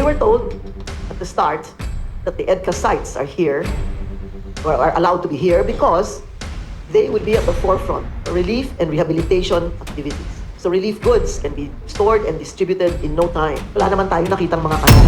were told at the start that the EDCA sites are here, or are allowed to be here, because they will be at the forefront for relief and rehabilitation activities. So relief goods can be stored and distributed in no time. Wala naman tayo nakitang mga kano.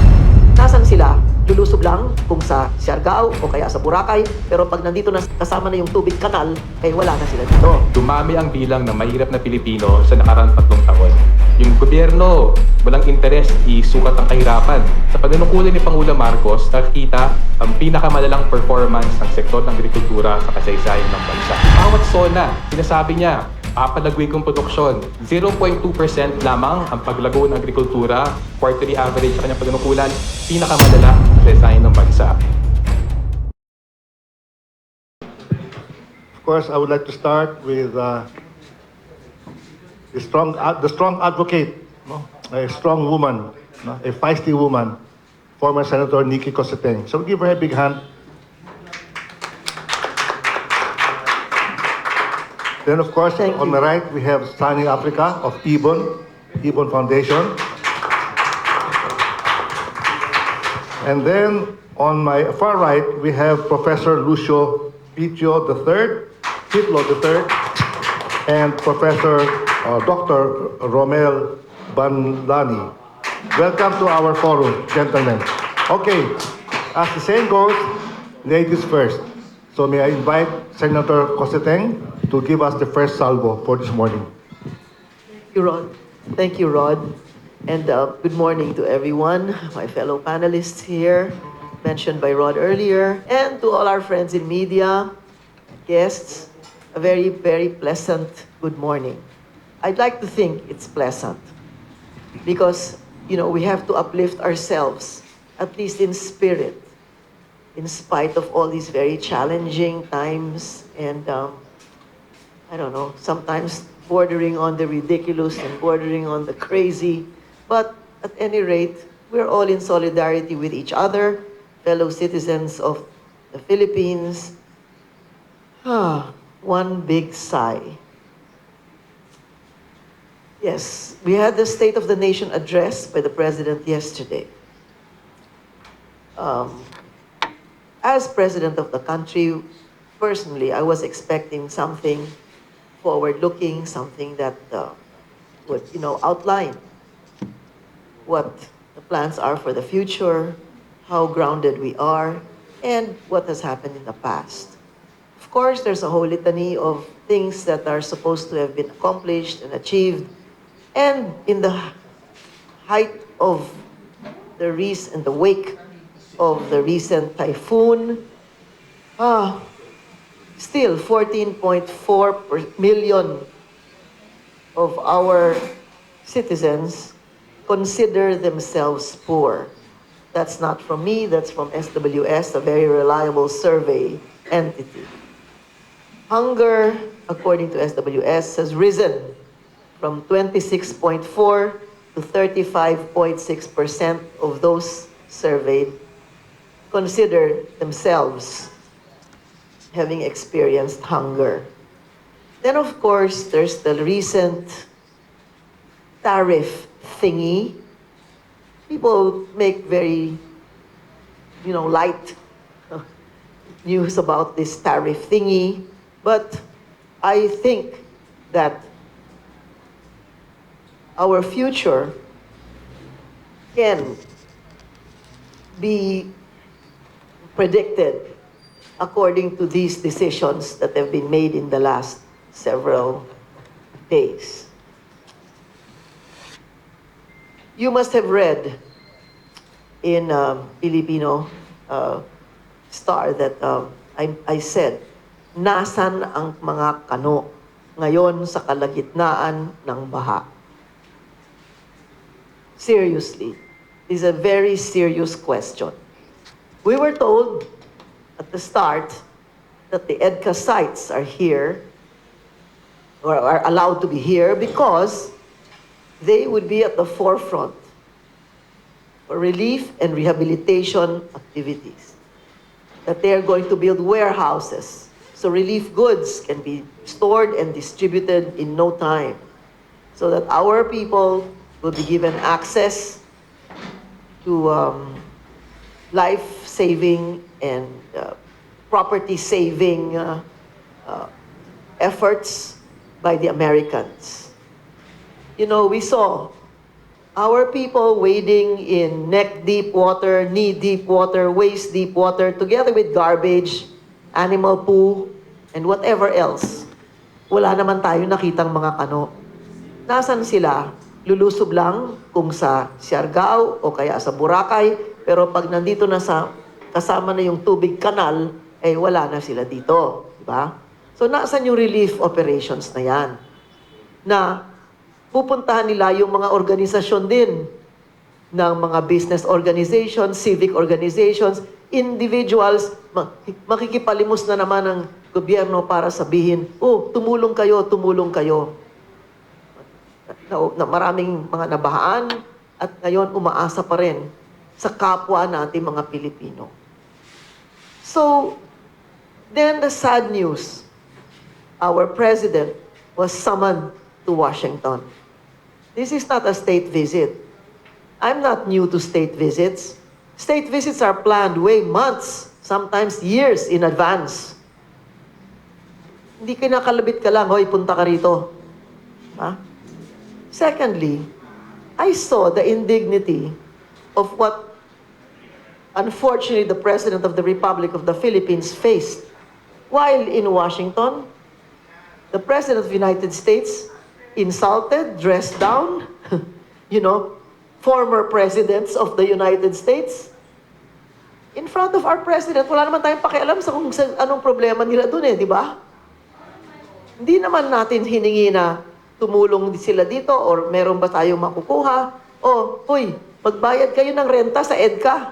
Nasaan sila? Lulusob lang kung sa Siargao o kaya sa Boracay, pero pag nandito na kasama na yung tubig kanal, ay wala na sila dito. Dumami ang bilang ng mahirap na Pilipino sa nakaraang 3 taon. Yung gobyerno, walang interes isukat ang kahirapan. Sa panunukulan ni Pangulong Marcos, nakikita ang pinakamalalang performance ng sektor ng agrikultura sa kasaysayan ng bansa. Bawat zona, sinasabi niya, papalagwig kong produksyon. 0.2% lamang ang paglago ng agrikultura, quarterly average sa kanyang panunukulan, pinakamalala sa kasaysayan ng bansa. Of course, I would like to start with the strong advocate, no? A strong woman, no? A feisty woman, former Senator Nikki Cosseteng. So give her a big hand. Then, of course, Thank on you. the right, we have Sunny Africa of Ibon Foundation. And then, on my far right, we have Professor Lucio Pitlo III, and Professor Dr. Romel Banlani. Welcome to our forum, gentlemen. Okay, as the saying goes, ladies first. So may I invite Senator Cosseteng to give us the first salvo for this morning. Thank you, Rod. And good morning to everyone, my fellow panelists here, mentioned by Rod earlier, and to all our friends in media, guests, a very, very pleasant good morning. I'd like to think it's pleasant because, we have to uplift ourselves, at least in spirit, in spite of all these very challenging times and, I don't know, sometimes bordering on the ridiculous and bordering on the crazy. But at any rate, we're all in solidarity with each other, fellow citizens of the Philippines. One big sigh. Yes, we had the State of the Nation address by the President yesterday. As President of the country, personally, I was expecting something forward-looking, something that would, outline what the plans are for the future, how grounded we are, and what has happened in the past. Of course, there's a whole litany of things that are supposed to have been accomplished and achieved, and in the height of the wake of the recent typhoon, still 14.4 million of our citizens consider themselves poor. That's not from me, that's from SWS, a very reliable survey entity. Hunger, according to SWS, has risen from 26.4 to 35.6% of those surveyed consider themselves having experienced hunger. Then, of course, there's the recent tariff thingy. People make very, light news about this tariff thingy, but I think that our future can be predicted according to these decisions that have been made in the last several days. You must have read in Filipino Star that I said, nasan ang mga kano ngayon sa kalagitnaan ng baha? Seriously, this is a very serious question. We were told at the start that the EDCA sites are here, or are allowed to be here, because they would be at the forefront for relief and rehabilitation activities. That they are going to build warehouses, so relief goods can be stored and distributed in no time, so that our people will be given access to life-saving and property-saving efforts by the Americans. You know, we saw our people wading in neck-deep water, knee-deep water, waist-deep water, together with garbage, animal poo, and whatever else. Wala naman tayo nakitang mga kano. Nasaan sila? Lulusob lang kung sa Siargao o kaya sa Boracay, pero pag nandito na sa kasama na yung tubig kanal, eh wala na sila dito. Diba? So nasaan yung relief operations na yan? Na pupuntahan nila yung mga organisasyon din ng mga business organizations, civic organizations, individuals, makikipalimos na naman ng gobyerno para sabihin, oh, tumulong kayo, tumulong kayo. Na maraming mga nabahaan at ngayon umaasa pa rin sa kapwa natin mga Pilipino. So, then the sad news, our president was summoned to Washington. This is not a state visit. I'm not new to state visits. State visits are planned way months, sometimes years in advance. Hindi kinakalabit ka lang, hoy, punta ka rito. Ha? Secondly, I saw the indignity of what, unfortunately, the President of the Republic of the Philippines faced. While in Washington, the President of the United States insulted, dressed down, you know, former presidents of the United States. In front of our President, wala naman tayong pakialam sa kung anong problema nila dun di ba? Hindi naman natin hiningi na tumulong sila dito or meron ba tayong makukuha? O, huy, magbayad kayo ng renta sa EDCA.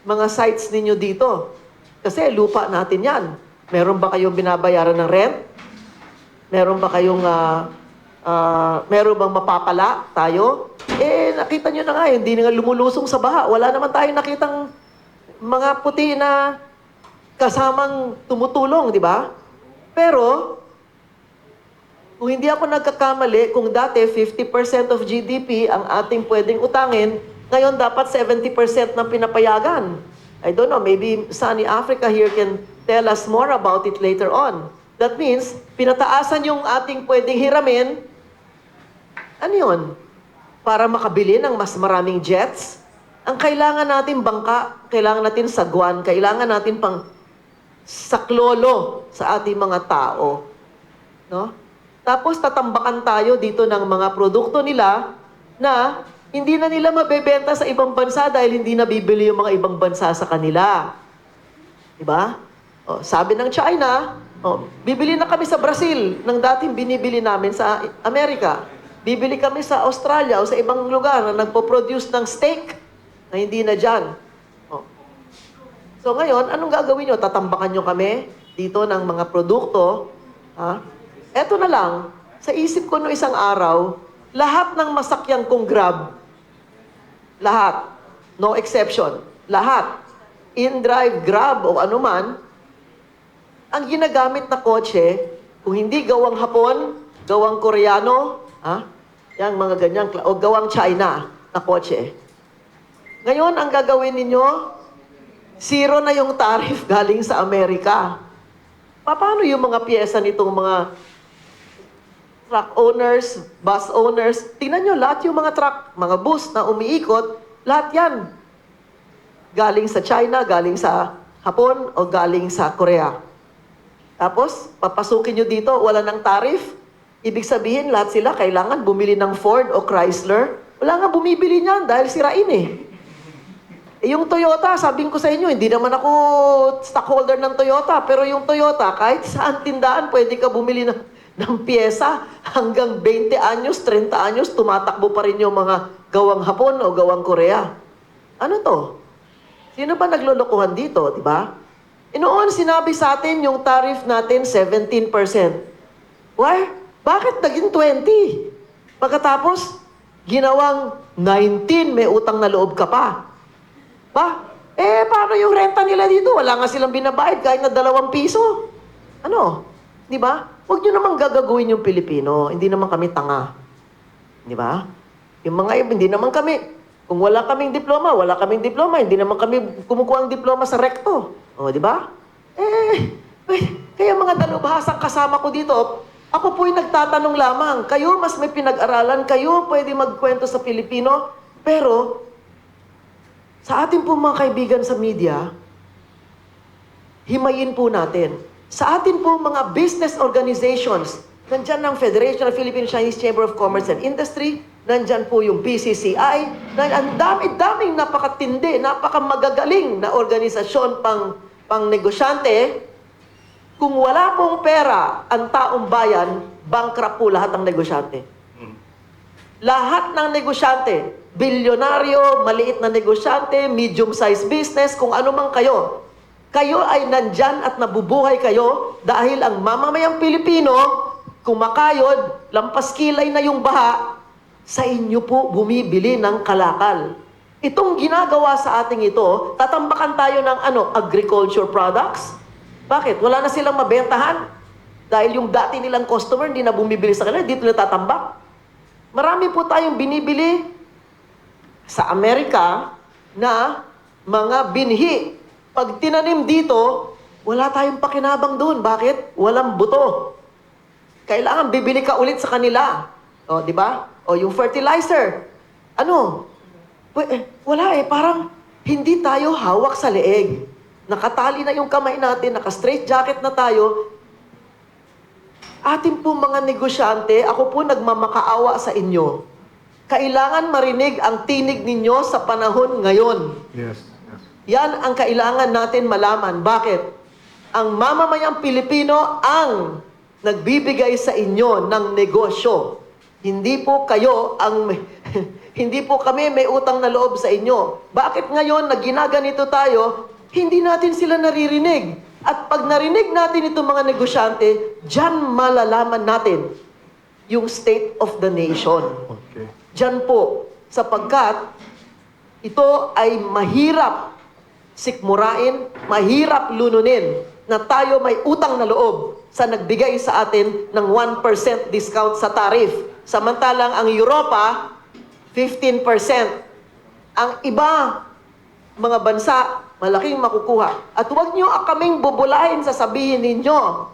Mga sites ninyo dito. Kasi lupa natin yan. Meron ba kayong binabayaran ng rent? Meron ba kayong, meron bang mapapala tayo? Eh, nakita nyo na nga, hindi na nga lumulusong sa baha. Wala naman tayong nakitang mga puti na kasamang tumutulong, di ba? Pero, kung hindi ako nagkakamali, kung dati 50% of GDP ang ating pwedeng utangin, ngayon dapat 70% ng pinapayagan. I don't know, maybe Sunny Africa here can tell us more about it later on. That means, pinataasan yung ating pwedeng hiramin, ano yun? Para makabili ng mas maraming jets? Ang kailangan natin bangka, kailangan natin sagwan, kailangan natin pang saklolo sa ating mga tao. No? Tapos tatambakan tayo dito ng mga produkto nila na hindi na nila mabebenta sa ibang bansa dahil hindi na bibili yung mga ibang bansa sa kanila. Diba? O, sabi ng China, bibili na kami sa Brazil ng dating binibili namin sa Amerika. Bibili kami sa Australia o sa ibang lugar na nagpo-produce ng steak na hindi na dyan. So ngayon, anong gagawin nyo? Tatambakan nyo kami dito ng mga produkto, ha? Eto na lang, sa isip ko no isang araw, lahat ng masakyan kong Grab, lahat, no exception, lahat, in-drive, Grab o anuman, ang ginagamit na kotse, kung hindi gawang Hapon, gawang Koreano, yang mga ganyan, o gawang China na kotse. Ngayon, ang gagawin ninyo, zero na yung tariff galing sa Amerika. Paano yung mga piyesa nitong mga truck owners, bus owners? Tingnan nyo, lahat yung mga truck, mga bus na umiikot, lahat yan. Galing sa China, galing sa Hapon, o galing sa Korea. Tapos, papasukin nyo dito, wala ng tariff. Ibig sabihin, lahat sila kailangan bumili ng Ford o Chrysler. Wala nga bumibili niyan dahil sirain yung Toyota, sabihin ko sa inyo, hindi naman ako stockholder ng Toyota, pero yung Toyota, kahit saan tindahan, pwede ka bumili ng pyesa hanggang 20 anyos, 30 anyos, tumatakbo pa rin yung mga gawang Hapon o gawang Korea. Ano to? Sino ba naglolokohan dito, di ba? Noon, sinabi sa atin yung tariff natin 17%. Why? Bakit naging 20? Pagkatapos, ginawang 19, may utang na loob ka pa. Paano yung renta nila dito? Wala nga silang binabayad kahit na 2 piso. Ano? Di ba? Huwag nyo naman gagawin yung Pilipino. Hindi naman kami tanga. Di ba? Yung mga iba, hindi naman kami Kung wala kaming diploma, hindi naman kami kumukuha ng diploma sa recto. O, di ba? Kaya mga dalubhasang kasama ko dito, ako po'y nagtatanong lamang. Kayo mas may pinag-aralan, kayo pwede magkwento sa Pilipino, pero sa ating po mga kaibigan sa media, himayin po natin. Sa atin po mga business organizations, nandyan ang Federation of Philippine Chinese Chamber of Commerce and Industry, nandyan po yung PCCI, ang dami-daming napakatindi, napakamagagaling na organisasyon pang negosyante. Kung wala pong pera ang taong bayan, bankrupt po lahat ng negosyante. Lahat ng negosyante, bilyonaryo, maliit na negosyante, medium-sized business, kung ano man kayo, kayo ay nandyan at nabubuhay kayo dahil ang mamamayang Pilipino, kumakayod, lampas kilay na yung baha, sa inyo po bumibili ng kalakal. Itong ginagawa sa ating ito, tatambakan tayo ng agriculture products. Bakit? Wala na silang mabentahan. Dahil yung dati nilang customer, hindi na bumibili sa kanila, dito na tatambak. Marami po tayong binibili sa Amerika na mga binhi. Pag tinanim dito, wala tayong pakinabang doon. Bakit? Walang buto. Kailangan bibili ka ulit sa kanila. O, di ba? O, yung fertilizer. Wala parang hindi tayo hawak sa leeg. Nakatali na yung kamay natin, naka-straight jacket na tayo. Ating po mga negosyante, ako po nagmamakaawa sa inyo. Kailangan marinig ang tinig ninyo sa panahon ngayon. Yes. Yan ang kailangan natin malaman. Bakit? Ang mamamayang Pilipino ang nagbibigay sa inyo ng negosyo. Hindi po kayo hindi po kami may utang na loob sa inyo. Bakit ngayon na ginaganito tayo, hindi natin sila naririnig? At pag narinig natin itong mga negosyante, diyan malalaman natin yung state of the nation. Okay. Diyan po, sapagkat ito ay mahirap sikmurain, mahirap lununin na tayo may utang na loob sa nagbigay sa atin ng 1% discount sa tarif. Samantalang ang Europa, 15%. Ang iba, mga bansa, malaking makukuha. At huwag nyo kaming bubulahin, sasabihin ninyo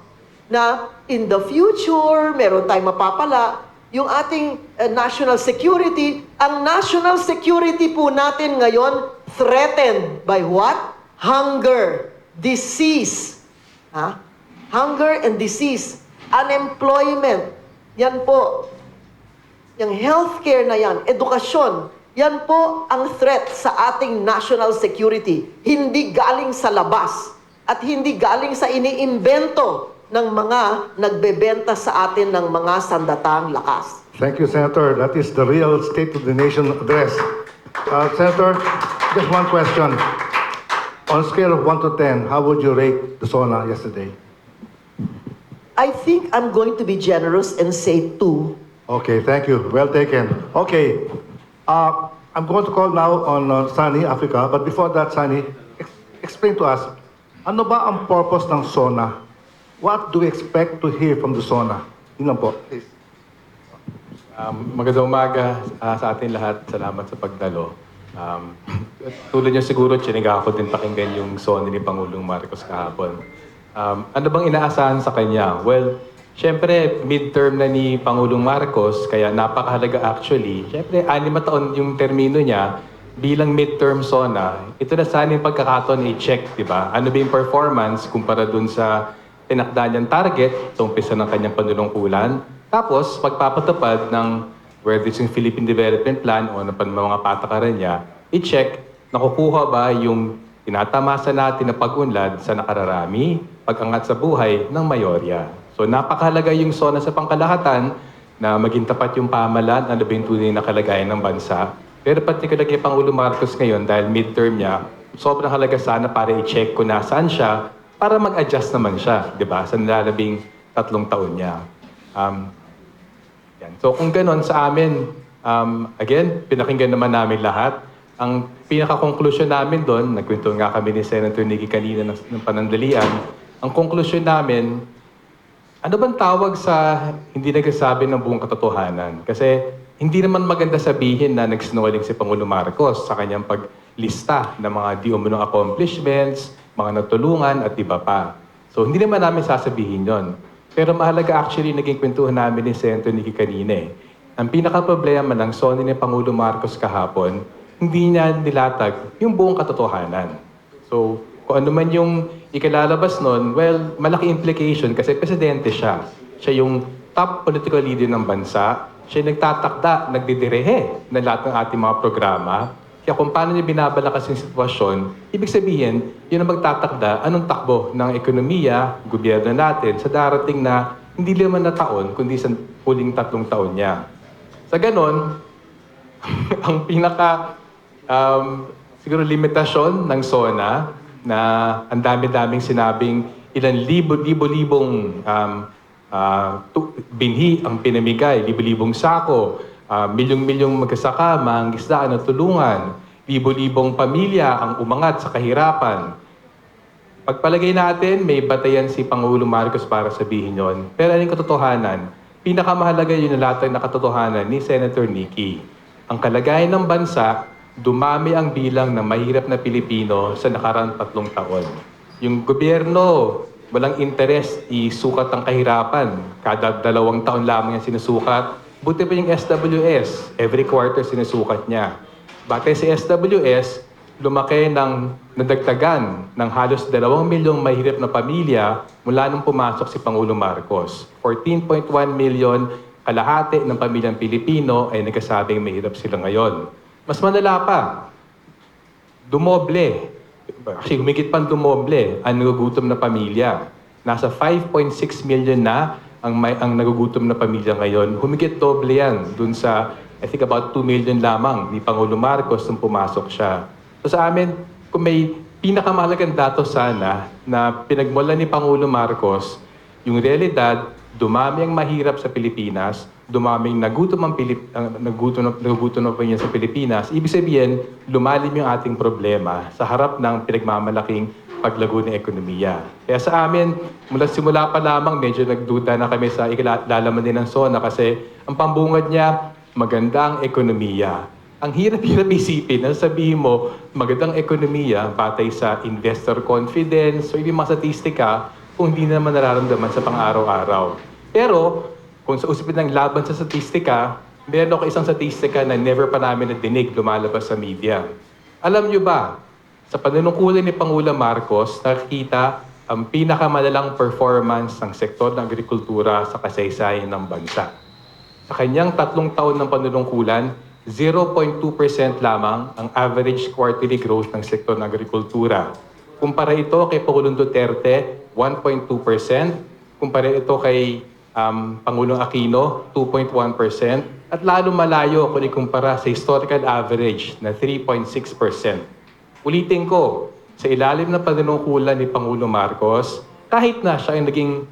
na in the future, meron tayong mapapala, yung ating national security, ang national security po natin ngayon, threatened by what? Hunger, disease. Hunger and disease, unemployment. Yan po. Yung healthcare na yan, edukasyon, yan po ang threat sa ating national security. Hindi galing sa labas at hindi galing sa iniimbento ng mga nagbebenta sa atin ng mga sandatang lakas. Thank you, Senator. That is the real State of the Nation address. Senator, just one question. On a scale of 1 to 10, how would you rate the SONA yesterday? I think I'm going to be generous and say 2. Okay, thank you. Well taken. Okay, I'm going to call now on Sunny, Africa. But before that, Sunny, explain to us, ano ba ang purpose ng SONA? What do we expect to hear from the SONA? Yun lang po, please. Magandang umaga sa atin lahat. Salamat sa pagdalo. Tulad niyo siguro, chiniga ko din pakinggan yung SONA ni Pangulong Marcos kahapon. Ano bang inaasahan sa kanya? Well, syempre, midterm na ni Pangulong Marcos, kaya napakahalaga actually. Syempre, 6 taon yung termino niya bilang midterm SONA. Ito na sana yung pagkakataon i-check, di ba? Ano ba yung performance kumpara dun sa tinakda niyang target sa umpisa ng kanyang panunungkulan. Tapos, pagpapatupad ng whether it's yung Philippine Development Plan o ng mga patakaran niya, i-check, nakukuha ba yung tinatamasa natin na pag-unlad sa nakararami, pag-angat sa buhay ng mayorya. So napakahalaga yung SONA sa pangkalahatan na maging tapat yung pamahalaan, ano ba yung tunay na kalagayan ng bansa. Pero particular kay Pangulong Marcos ngayon, dahil midterm niya, sobrang halaga sana para i-check kung nasaan siya para mag-adjust naman siya, di ba? Sa nalalabing 3 taon niya. Yan. So kung ganon sa amin, again, pinakinggan naman namin lahat. Ang pinaka-conclusion namin doon, nagkwento nga kami ni Senator Nicky kanina ng panandalian, ang conclusion namin, ano bang tawag sa hindi nagsasabi ng buong katotohanan? Kasi hindi naman maganda sabihin na nagsinungaling si Pangulo Marcos sa kanyang paglista ng mga di umunong accomplishments, mga natulungan at iba pa. So hindi naman namin sasabihin yon. Pero mahalaga actually naging kwentuhan namin ni Senator Nikki kanina eh. Ang pinaka-problema ng SONA ni Pangulo Marcos kahapon, hindi niya nilatag yung buong katotohanan. So kung ano man yung ikalalabas nun, well, malaki implication kasi presidente siya. Siya yung top political leader ng bansa. Siya yung nagtatakda, nagdidirehe ng lahat ng ating mga programa. Kaya kung paano niya binabalakas yung sitwasyon, ibig sabihin, yun ang magtatakda anong takbo ng ekonomiya, gobyerno natin sa darating na hindi 5 na taon, kundi sa huling 3 taon niya. Sa ganon, ang pinaka siguro limitasyon ng SONA na ang dami-daming sinabing ilan libo-libong binhi ang pinamigay, libo-libong sako, milyong-milyong magsasaka, mangisda na tulungan, libo-libong pamilya ang umangat sa kahirapan. Pagpalagay natin, may batayan si Pangulo Marcos para sabihin yon. Pero ang katotohanan, pinakamahalaga yung nalatag na katotohanan ni Senator Nikki. Ang kalagayan ng bansa, dumami ang bilang ng mahirap na Pilipino sa nakaraang 3 taon. Yung gobyerno, walang interes, isukat ang kahirapan. Kada 2 taon lamang yung sinusukat. Buti pa yung SWS, every quarter sinusukat niya. Batay sa SWS, lumaki ng nadagdagan ng halos 2 milyong mahirap na pamilya mula nung pumasok si Pangulo Marcos. 14.1 milyon kalahati ng pamilyang Pilipino ay nagkasabing mahirap sila ngayon. Mas malala pa, dumoble, kasi humigit pang dumoble ang nagugutom na pamilya. Nasa 5.6 million na ang nagugutom na pamilya ngayon. Humigit doble yan dun sa, I think about 2 million lamang ni Pangulo Marcos nung pumasok siya. So sa amin, kung may pinakamahalagang datos sana na pinagmulan ni Pangulo Marcos, yung realidad, dumami ang mahirap sa Pilipinas, dumaming nagutom ang pamilya sa Pilipinas, ibig sabihin, lumalim yung ating problema sa harap ng pinagmamalaking paglago ng ekonomiya. Kaya sa amin, simula pa lamang, medyo nagduda na kami sa ikalalaman din ng SONA kasi ang pambungad niya, magandang ekonomiya. Ang hirap-hirap isipin na sabihin mo, magandang ekonomiya batay sa investor confidence o yung mga statistika kung hindi naman nararamdaman sa pang-araw-araw. Pero, kung sa usapin ng laban sa statistika, meron ako isang statistika na never pa namin nadinig lumalabas sa media. Alam nyo ba, sa panunungkulan ni Pangulo Marcos, nakikita ang pinakamalalang performance ng sektor ng agrikultura sa kasaysayan ng bansa. Sa kanyang 3 taon ng panunungkulan, 0.2% lamang ang average quarterly growth ng sektor ng agrikultura. Kumpara ito kay Pangulong Duterte, 1.2%. Kumpara ito kay Pangulong Aquino, 2.1%. At lalo malayo kung ikumpara sa historical average na 3.6%. Ulitin ko, sa ilalim ng panunungkulan ni Pangulo Marcos, kahit na siya ay naging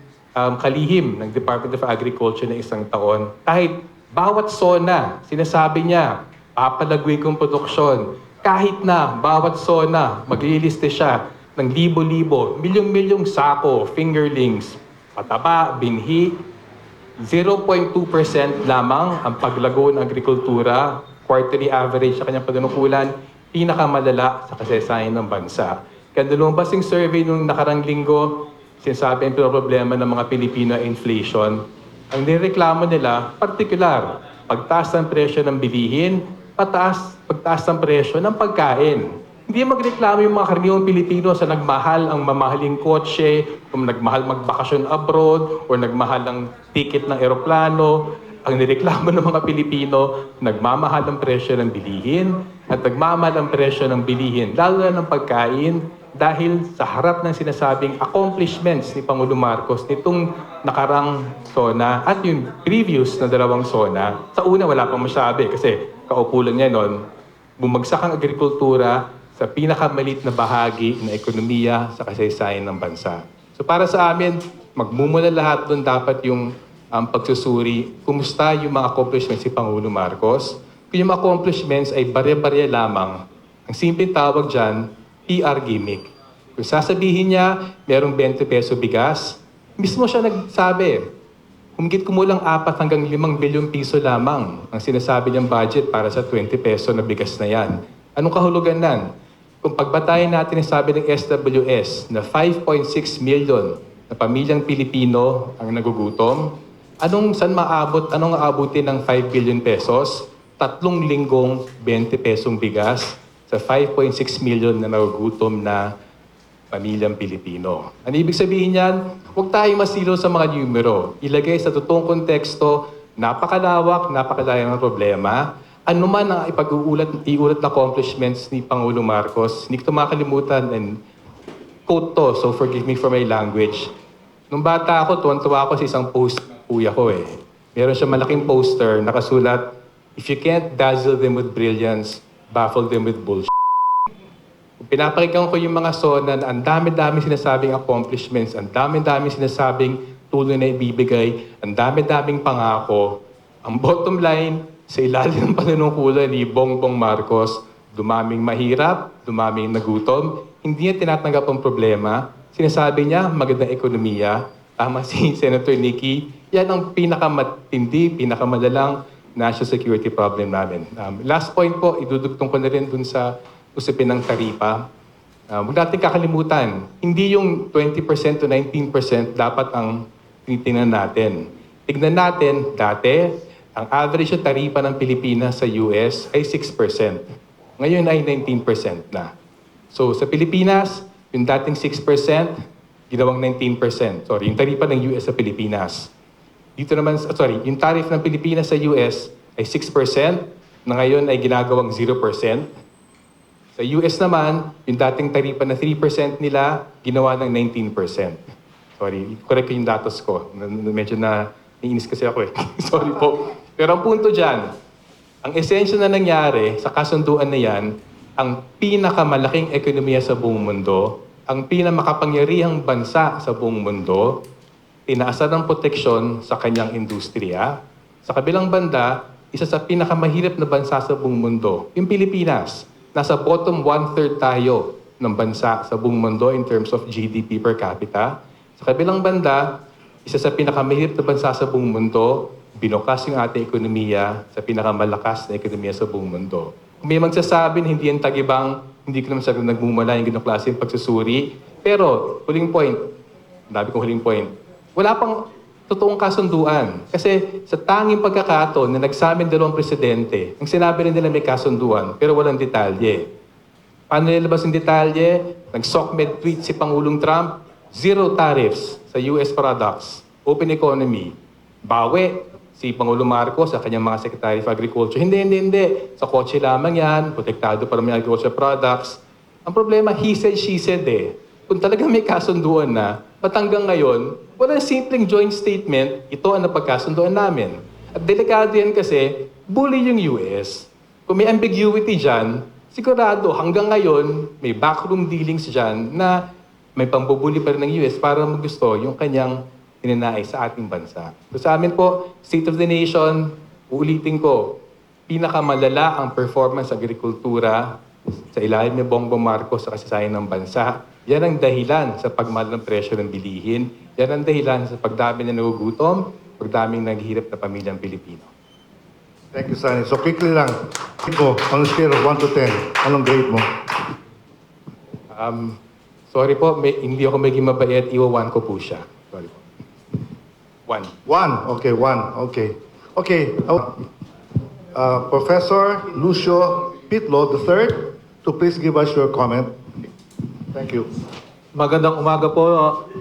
kalihim ng Department of Agriculture na 1 taon, kahit bawat SONA, sinasabi niya, papalagwi kong produksyon. Kahit na bawat SONA, magliliste siya ng libo-libo, milyong-milyong sako, fingerlings, pataba, binhi, 0.2% lamang ang paglago ng agrikultura, quarterly average sa kanyang panunungkulan, pinakamalala sa kasaysayan ng bansa. Kaya lumabas yung survey nung nakarang linggo, sinasabi ang problema ng mga Pilipino inflation. Ang nireklamo nila, particular, pagtaas ng presyo ng bilihin, pagtaas ng presyo ng pagkain. Hindi magreklamo yung mga karaniwang Pilipino sa nagmahal ang mamahaling kotse, kung nagmahal magbakasyon abroad, o nagmahal ang ticket ng eroplano. Ang nireklamo ng mga Pilipino, nagmamahal ang presyo ng bilihin, at nagmamahal ang presyo ng bilihin, lalo na ng pagkain, dahil sa harap ng sinasabing accomplishments ni Pangulo Marcos nitong nakarang SONA at yung previous na 2 SONA, sa una wala pang masabi kasi kaupo lang niya noon, bumagsak ang agrikultura sa pinakamalit na bahagi ng ekonomiya sa kasaysayan ng bansa. So para sa amin, magmumula lahat doon dapat yung pagsusuri, kumusta yung mga accomplishments ni Pangulo Marcos. Kung yung accomplishments ay barya-barya lamang, ang simpleng tawag dyan, PR gimmick. Kung sasabihin niya, merong 20 peso bigas, mismo siya nagsabi, humigit kumulang 4 hanggang 5 bilyong piso lamang ang sinasabi niyang budget para sa 20 peso na bigas na yan. Anong kahulugan nan? Kung pagbatayin natin ang sabi ng SWS na 5.6 million na pamilyang Pilipino ang nagugutom, anong aabutin ng 5 billion pesos? 3 linggong 20 pesong bigas sa 5.6 million na nagugutom na pamilyang Pilipino. Ano ibig sabihin yan? Huwag tayong masilo sa mga numero. Ilagay sa totoong konteksto, napakalawak, napakalayo ng problema. Ano man ang iulat na accomplishments ni Pangulong Marcos, hindi ko ito makalimutan and quote to, so forgive me for my language. Nung bata ako, tuwan-tuwa ako sa isang post ng kuya ko eh. Meron siya malaking poster, nakasulat, "If you can't dazzle them with brilliance, baffle them with bullshit." Pinapakinggan ko yung mga SONA na ang dami-dami sinasabing accomplishments, ang dami-dami sinasabing tulong na ibibigay, ang dami-daming pangako. Ang bottom line, sa ilalim ng panunungkulan ni Bongbong Marcos, dumaming mahirap, dumaming nagutom, hindi niya tinatanggap ang problema. Sinasabi niya, magandang ekonomiya. Tama si Senator Nikki, yan ang pinakamatindi, pinakamalalang national security problem namin. Last point po, idudugtong ko na rin dun sa usapin ng taripa. Huwag natin kakalimutan, hindi yung 20% to 19% dapat ang tinitingnan natin. Tignan natin, dati, ang average na taripa ng Pilipinas sa US ay 6%. Ngayon ay 19% na. So sa Pilipinas, yung dating 6%, ginawang 19%. Sorry, yung taripa ng US sa Pilipinas. Dito naman, yung tariff ng Pilipinas sa US ay 6%, na ngayon ay ginagawang 0%. Sa US naman, yung dating taripa na 3% nila, ginawa ng 19%. Sorry, correct ko yung datos ko. Medyo naiinis kasi ako eh. Sorry po. Pero ang punto dyan, ang esensya na nangyari sa kasunduan na yan, ang pinakamalaking ekonomiya sa buong mundo, ang pinakamakapangyarihang bansa sa buong mundo, tinaasan ng proteksyon sa kanyang industriya. Sa kabilang banda, isa sa pinakamahirap na bansa sa buong mundo, yung Pilipinas. Nasa bottom 1/3 tayo ng bansa sa buong mundo in terms of GDP per capita. Sa kabilang banda, isa sa pinakamahirap na bansa sa buong mundo, binukas yung ating ekonomiya sa pinakamalakas na ekonomiya sa buong mundo. Kung may magsasabi na hindi yan tagibang, hindi ko naman sabi nagmumula yung ganong klase ng pagsusuri. Pero, huling point, wala pang totoong kasunduan. Kasi sa tanging pagkakataon na nagsamin dalawang presidente, ang sinabi rin nila may kasunduan, pero walang detalye. Paano nilabas yung detalye? Nag-SOCMED tweet si Pangulong Trump, 0 tariffs sa US products, open economy. Bawi si Pangulong Marcos sa kanyang mga Secretary of Agriculture. Hindi. Sa kotse lamang yan, protektado para may agriculture products. Ang problema, he said, she said eh. Kung talagang may kasunduan na, ba't hanggang ngayon, walang simpleng joint statement, ito ang napagkasunduan namin. At delikado yan kasi, bully yung US. Kung may ambiguity dyan, sigurado hanggang ngayon, may backroom dealings dyan na may pambubuli pa rin ng US para magusto yung kanyang ninanais sa ating bansa. So sa amin po, State of the Nation, uulitin ko, pinakamalala ang performance sa agrikultura sa ilalim ni Bongbong Marcos sa kasaysayan ng bansa. Yan ang dahilan sa pagmahal ng presyo ng bilihin. Yan ang dahilan sa pagdami na nagugutom, pagdaming naghihirap na pamilyang Pilipino. Thank you, Sunny. So quickly lang, on a scale of 1 to 10, anong grade mo? Sorry po, hindi ako maging mabait, iwawan ko po siya. Sorry po. 1. 1. Okay, 1. Okay. Okay. Professor Lucio Pitlo III, to please give us your comment. Thank you. Magandang umaga po.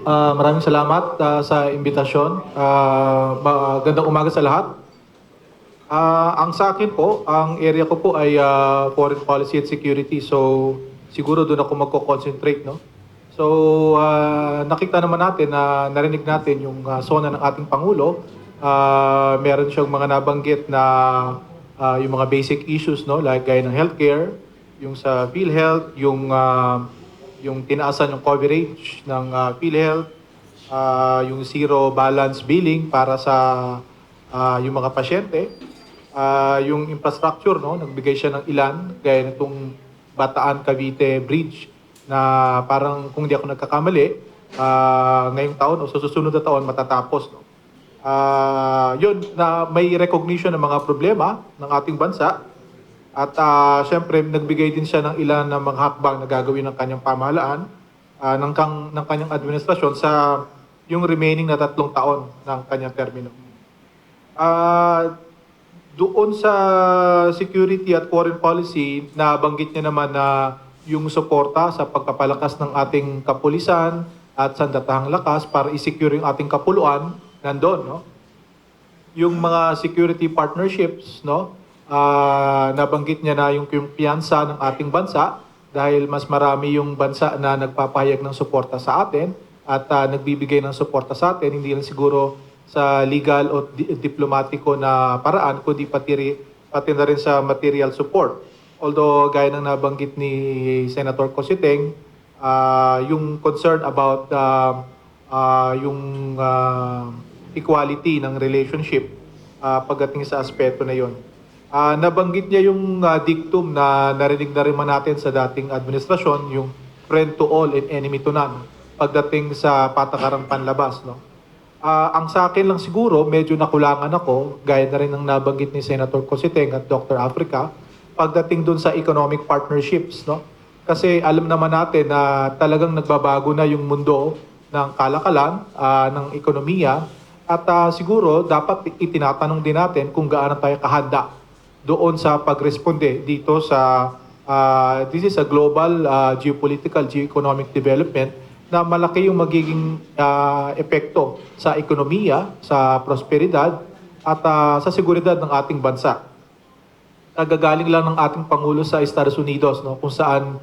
Maraming salamat sa imbitasyon. Magandang umaga sa lahat. Ang sa akin po, ang area ko po ay foreign policy and security. So, siguro doon ako magko-concentrate, no? So, nakita naman natin na narinig natin yung SONA ng ating Pangulo. Meron siyang mga nabanggit na yung mga basic issues, no? Like gaya ng healthcare, yung sa PhilHealth, yung tinaasan yung coverage ng PhilHealth, yung zero balance billing para sa yung mga pasyente, yung infrastructure, no, nagbigay siya ng ilan, gaya nitong Bataan-Cavite Bridge na parang kung di ako nagkakamali, ngayong taon o sa susunod na taon matatapos. No? Yun, na may recognition ng mga problema ng ating bansa at syempre nagbigay din siya ng ilan ng mga hakbang na gagawin ng kanyang pamahalaan, ng kanyang administrasyon sa yung remaining na 3 taon ng kanyang termino. Doon sa security at foreign policy, nabanggit niya naman na yung suporta sa pagpapalakas ng ating kapulisan at sandatahang lakas para i-secure yung ating kapuluan nandun, no? Yung mga security partnerships, no? Nabanggit niya na yung kumpiyansa ng ating bansa dahil mas marami yung bansa na nagpapahayag ng suporta sa atin at nagbibigay ng suporta sa atin, hindi lang siguro sa legal o diplomatiko na paraan, kundi pati na rin sa material support. Although, gaya ng nabanggit ni Senator Cositeng, yung concern about yung equality ng relationship pagdating sa aspeto na yon. Nabanggit niya yung dictum na narinig na rin man natin sa dating administrasyon, yung friend to all and enemy to none, pagdating sa patakarang panlabas, no? Ang sa akin lang siguro, medyo nakulangan ako, gaya na rin ng nabanggit ni Senator Cositeng at Dr. Africa, pagdating dun sa economic partnerships, no? Kasi alam naman natin na talagang nagbabago na yung mundo ng kalakalan, ng ekonomiya, at siguro dapat itinatanong din natin kung gaano tayo kahanda doon sa pagresponde dito sa this is a global geopolitical, geoeconomic development na malaki yung magiging epekto sa ekonomiya, sa prosperidad, at sa seguridad ng ating bansa. Nagagaling lang ng ating Pangulo sa Estados Unidos, no, kung saan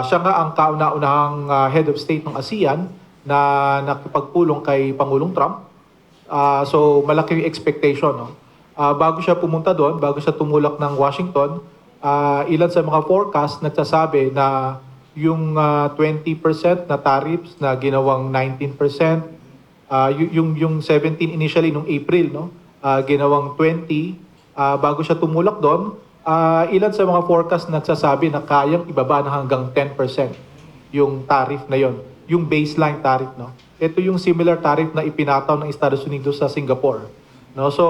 siya nga ang kauna-unahang head of state ng ASEAN na nakipagpulong kay Pangulong Trump. So malaki yung expectation, no? Bago siya pumunta doon, bago siya tumulak ng Washington, ilan sa mga forecast nagsasabi na yung 20% na tariffs na ginawang 19%, yung 17 initially nung April, no, ginawang 20%. Bago siya tumulak doon, ilan sa mga forecast nagsasabi na kayang ibaba na hanggang 10% yung tariff na yon, yung baseline tariff, no. Ito yung similar tariff na ipinataw ng Estados Unidos sa Singapore, no. So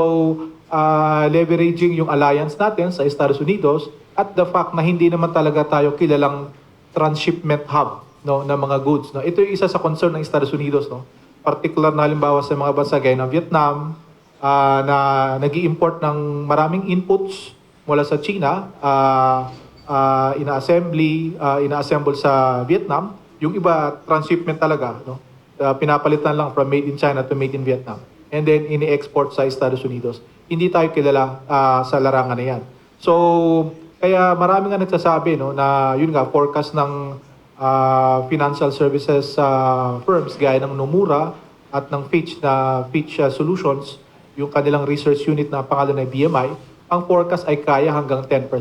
leveraging yung alliance natin sa Estados Unidos at the fact na hindi naman talaga tayo kilalang transshipment hub, no, ng mga goods, no. Ito yung isa sa concern ng Estados Unidos, no. Particular na halimbawa sa mga bansa gaya ng Vietnam, na nag-i-import ng maraming inputs mula sa China, ina-assemble sa Vietnam. Yung iba, transshipment talaga, no? Pinapalitan lang from made in China to made in Vietnam. And then, ini-export sa Estados Unidos. Hindi tayo kilala sa larangan na yan. So, kaya marami nga nagsasabi, no, na yun nga, forecast ng financial services firms gaya ng Nomura at ng Fitch Solutions, yung kanilang research unit na pangalan ay BMI, ang forecast ay kaya hanggang 10%.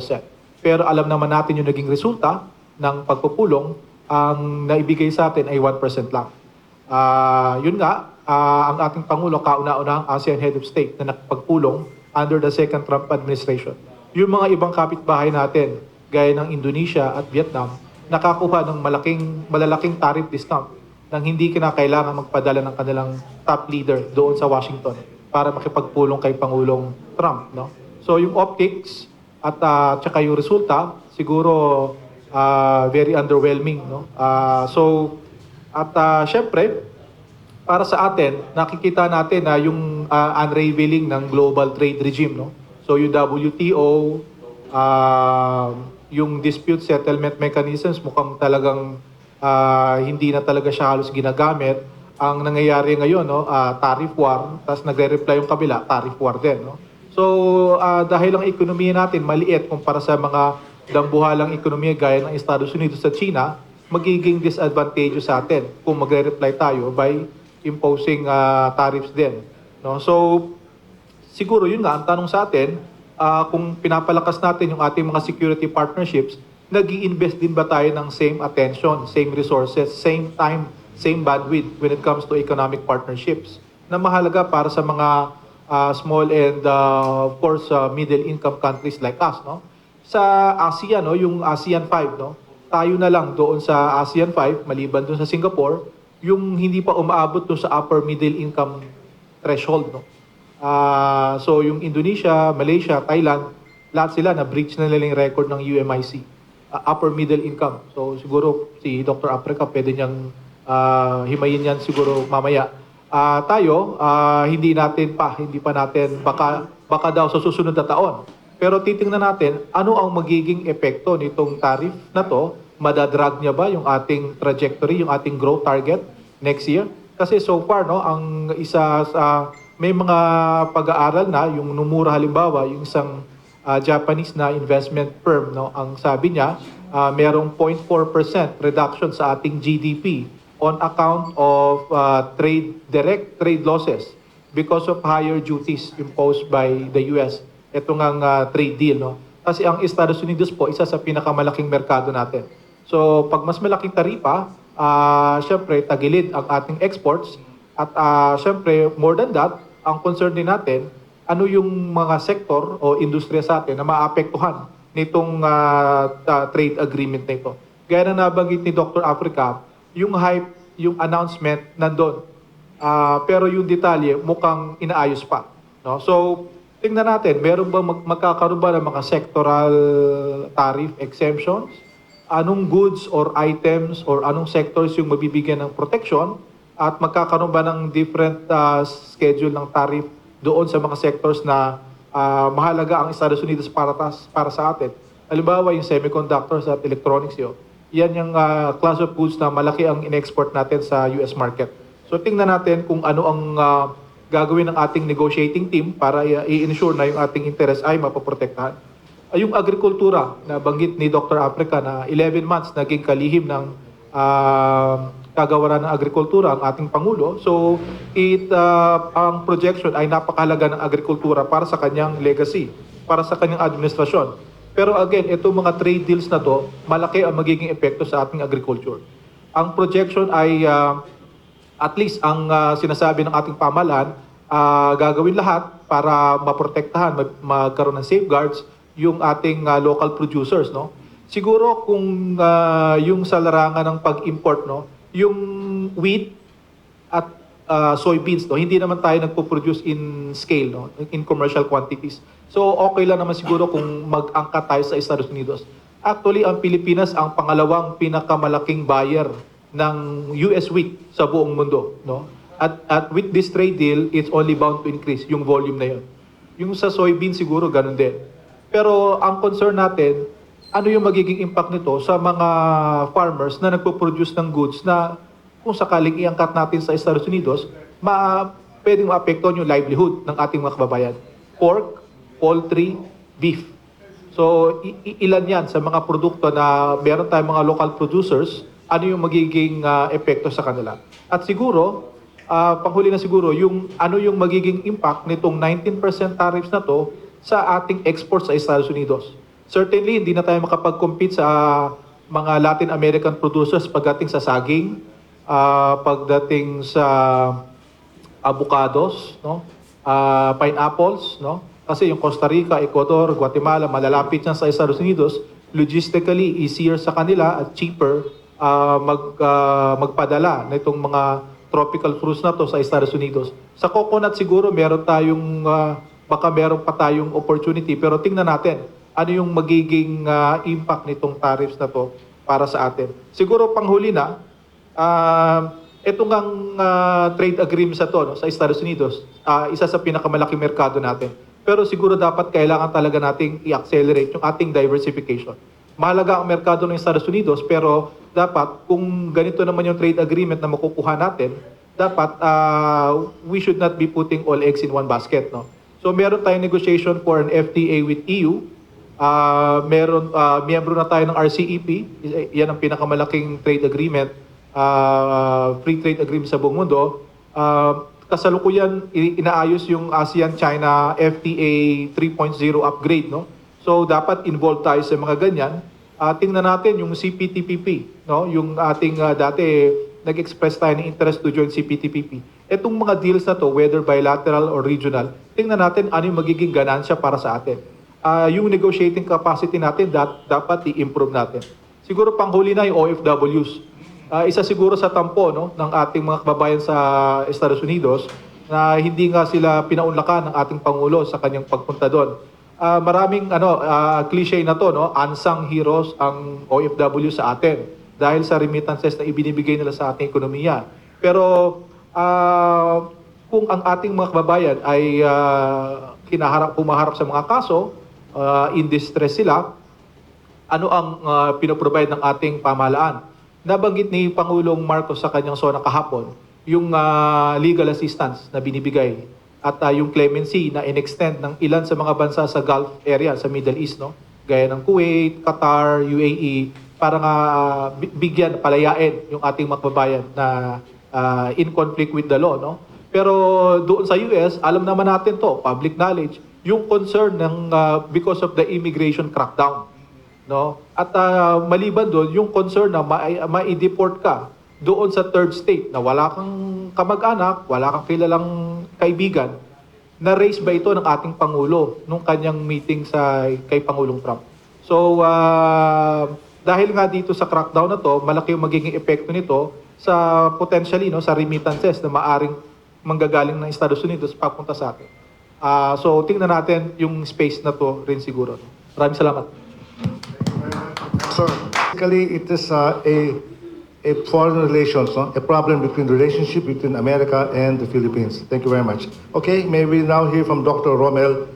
Pero alam naman natin yung naging resulta ng pagpupulong, ang naibigay sa atin ay 1% lang. Yun nga, ang ating Pangulo, kauna-unahang ASEAN Head of State na nakapagpulong under the second Trump administration. Yung mga ibang kapitbahay natin, gaya ng Indonesia at Vietnam, nakakuha ng malalaking tariff discount nang hindi kinakailangan magpadala ng kanilang top leader doon sa Washington para makipagpulong kay Pangulong Trump, no? So yung optics at tsaka yung resulta siguro very underwhelming, no? Syempre para sa atin nakikita natin na yung unraveling ng global trade regime, no? So yung WTO, yung dispute settlement mechanisms mukhang talagang hindi na talaga siya halos ginagamit. Ang nangyayari ngayon, no, tariff war, tapos nagre-reply yung kabila, tariff war din, no. So dahil ang ekonomiya natin maliit kumpara sa mga dambuhalang ekonomiya gaya ng Estados Unidos at China, magiging disadvantageous sa atin kung magre-reply tayo by imposing tariffs din, no. So siguro yun nga ang tanong sa atin, kung pinapalakas natin yung ating mga security partnerships, nag-i-invest din ba tayo ng same attention, same resources, same time, same bandwidth when it comes to economic partnerships na mahalaga para sa mga small and of course middle income countries like us, no? Sa ASEAN, no, yung ASEAN 5, no, tayo na lang doon sa ASEAN 5 maliban doon sa Singapore, yung hindi pa umaabot doon sa upper middle income threshold. No? So yung Indonesia, Malaysia, Thailand, lahat sila na-breach na nila yung record ng UMIC, upper middle income. So siguro si Dr. Africa pwede niyang himayin yan siguro mamaya. Tayo, hindi pa natin, baka daw sa susunod na taon. Pero titingnan natin, ano ang magiging epekto nitong tariff na to? Madadrag niya ba yung ating trajectory, yung ating growth target next year? Kasi so far, no, ang isa sa may mga pag-aaral na, yung Nomura halimbawa, yung isang Japanese na investment firm, no, ang sabi niya, merong 0.4% reduction sa ating GDP on account of direct trade losses because of higher duties imposed by the US. Ito ngang trade deal, no? Kasi ang Estados Unidos po, isa sa pinakamalaking merkado natin. So, pag mas malaking taripa, syempre, tagilid ang ating exports. At syempre, more than that, ang concern din natin, ano yung mga sektor o industriya sa atin na maapektuhan nitong trade agreement na ito. Gaya na nabanggit ni Dr. Africa, yung hype, yung announcement nandun. Pero yung detalye mukhang inaayos pa. No? So, tingnan natin, meron ba magkakaroon ba ng mga sectoral tariff exemptions? Anong goods or items or anong sectors yung mabibigyan ng protection? At magkakaroon ba ng different schedule ng tariff doon sa mga sectors na mahalaga ang Estados Unidos para sa atin? Halimbawa, yung semiconductors at electronics yun. Yan yung class of goods na malaki ang in-export natin sa US market. So tingnan natin kung ano ang gagawin ng ating negotiating team para i-ensure na yung ating interest ay mapoprotektahan. Yung agrikultura na banggit ni Dr. Africa na 11 months naging kalihim ng kagawaran ng agrikultura ang ating Pangulo. So ang projection ay napakahalaga ng agrikultura para sa kanyang legacy, para sa kanyang administrasyon. Pero again, itong mga trade deals na to, malaki ang magiging epekto sa ating agriculture. Ang projection ay at least ang sinasabi ng ating pamahalaan, gagawin lahat para maprotektahan, magkaroon ng safeguards yung ating local producers. No? Siguro kung yung sa larangan ng pag-import, no, yung wheat at soybeans, no, hindi naman tayo nagpo-produce in scale, no, in commercial quantities. So okay lang naman siguro kung mag-angkat tayo sa Estados Unidos. Actually, ang Pilipinas ang pangalawang pinakamalaking buyer ng US wheat sa buong mundo, no? At with this trade deal, it's only bound to increase yung volume na yun. Yung sa soybean siguro ganun din. Pero ang concern natin, ano yung magiging impact nito sa mga farmers na nagpo-produce ng goods na kung sakaling iangkat natin sa Estados Unidos, pwedeng maapektuhan yung livelihood ng ating mga kababayan. Pork, poultry, beef. So, ilan yan sa mga produkto na meron tayong mga local producers, ano yung magiging epekto sa kanila. At siguro, panghuli na siguro, ano yung magiging impact nitong 19% tariffs na to sa ating exports sa Estados Unidos. Certainly, hindi na tayo makapag-compete sa mga Latin American producers pagdating sa saging, pagdating sa avocados, no? Pineapples, no? Kasi yung Costa Rica, Ecuador, Guatemala, malalapit yan sa Estados Unidos, logistically easier sa kanila at cheaper magpadala na itong mga tropical fruits na to sa Estados Unidos. Sa coconut siguro meron tayong, baka meron pa tayong opportunity, pero tingnan natin ano yung magiging impact nitong tariffs na to para sa atin. Siguro panghuli na, itong ang trade agreement sa to, no, sa Estados Unidos, isa sa pinakamalaking merkado natin. Pero siguro dapat kailangan talaga nating i-accelerate yung ating diversification. Mahalaga ang merkado ng Estados Unidos, pero dapat kung ganito naman yung trade agreement na makukuha natin, dapat we should not be putting all eggs in one basket. No? So meron tayong negotiation for an FTA with EU. Miyembro na tayo ng RCEP. Yan ang pinakamalaking trade agreement, free trade agreement sa buong mundo. Kasalukuyan inaayos yung ASEAN-China FTA 3.0 upgrade, no? So dapat involved tayo sa mga ganyan. Tingnan natin yung CPTPP, no? Yung ating dati nag-express tayo ng interest to join CPTPP. Etong mga deals na to, whether bilateral or regional, tingnan natin ano yung magiging ganansya para sa atin. Yung negotiating capacity natin dapat i-improve natin. Siguro panghuli na yung OFWs. Isa siguro sa tampo, no, ng ating mga kababayan sa Estados Unidos, na hindi nga sila pinaunlakan ng ating Pangulo sa kanyang pagpunta doon. Maraming cliche na to, no? Unsung heroes ang OFW sa atin dahil sa remittances na ibinibigay nila sa ating ekonomiya. Pero kung ang ating mga kababayan ay humaharap sa mga kaso, in distress sila, ano ang pinoprovide ng ating pamahalaan? Nabanggit ni Pangulong Marcos sa kanyang SONA kahapon, yung legal assistance na binibigay at yung clemency na in-extend ng ilan sa mga bansa sa Gulf area, sa Middle East, no? Gaya ng Kuwait, Qatar, UAE, para nga bigyan, palayain yung ating mga kababayan na in conflict with the law, no? Pero doon sa US, alam naman natin to, public knowledge, yung concern ng because of the immigration crackdown, no? At maliban doon, yung concern na ma-deport ka doon sa third state na wala kang kamag-anak, wala kang kilalang kaibigan, na-raise ba ito ng ating Pangulo nung kanyang meeting kay Pangulong Trump? So, dahil nga dito sa crackdown na to, malaki yung magiging epekto nito sa potentially, no, sa remittances na maaring manggagaling ng Estados Unidos papunta sa atin. So, tingnan natin yung space na to rin siguro. Maraming salamat. So, basically, it is a foreign relations, no? A problem between the relationship between America and the Philippines. Thank you very much. Okay, may we now hear from Dr. Romel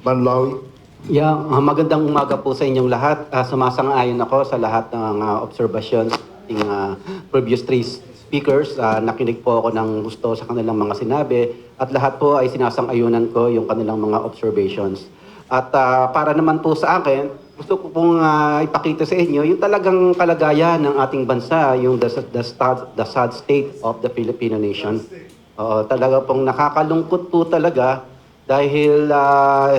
Banlawi. Yeah, magandang umaga po sa inyong lahat. Sumasang-ayon ako sa lahat ng observation ng previous three speakers. Nakinig po ako ng gusto sa kanilang mga sinabi at lahat po ay sinasang-ayunan ko yung kanilang mga observations. At para naman po sa akin, gusto ko pong ipakita sa inyo yung talagang kalagayan ng ating bansa, yung the sad state of the Filipino nation. Talaga pong nakakalungkot po talaga dahil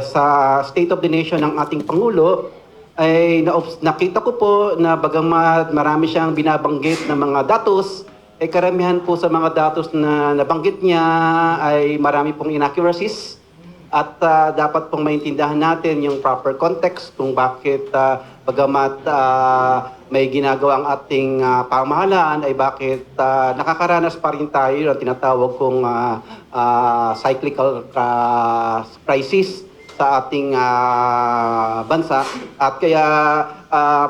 sa State of the Nation ng ating Pangulo ay nakita ko po na bagamat marami siyang binabanggit na mga datos, ay karamihan po sa mga datos na nabanggit niya ay marami pong inaccuracies. At dapat pong maintindihan natin yung proper context kung bakit bagamat may ginagawang ating pamahalaan ay bakit nakakaranas pa rin tayo ng tinatawag kong cyclical crisis sa ating bansa. At kaya,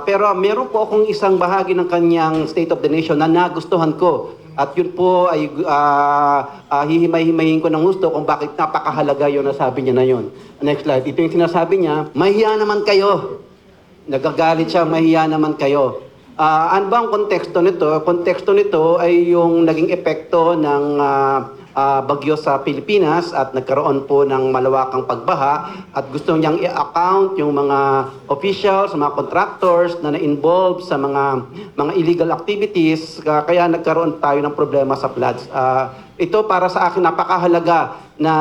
pero meron po akong isang bahagi ng kanyang State of the Nation na nagustuhan ko. At yun po ay hihimay-himayin ko ng gusto kung bakit napakahalaga yun na sabi niya na yun. Next slide. Ito yung sinasabi niya, mahiya naman kayo. Nagagalit siya, mahiya naman kayo. Ano ba ang konteksto nito? Konteksto nito ay yung naging epekto ng bagyo sa Pilipinas at nagkaroon po ng malawakang pagbaha at gusto niyang i-account yung mga officials, mga contractors na na-involve sa mga illegal activities kaya nagkaroon tayo ng problema sa floods. Ito para sa akin napakahalaga na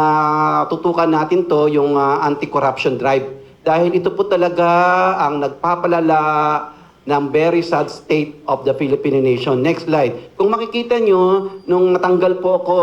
tutukan natin to yung anti-corruption drive dahil ito po talaga ang nagpapalala ng very sad state of the Filipino nation. Next slide. Kung makikita nyo, nung natanggal po ako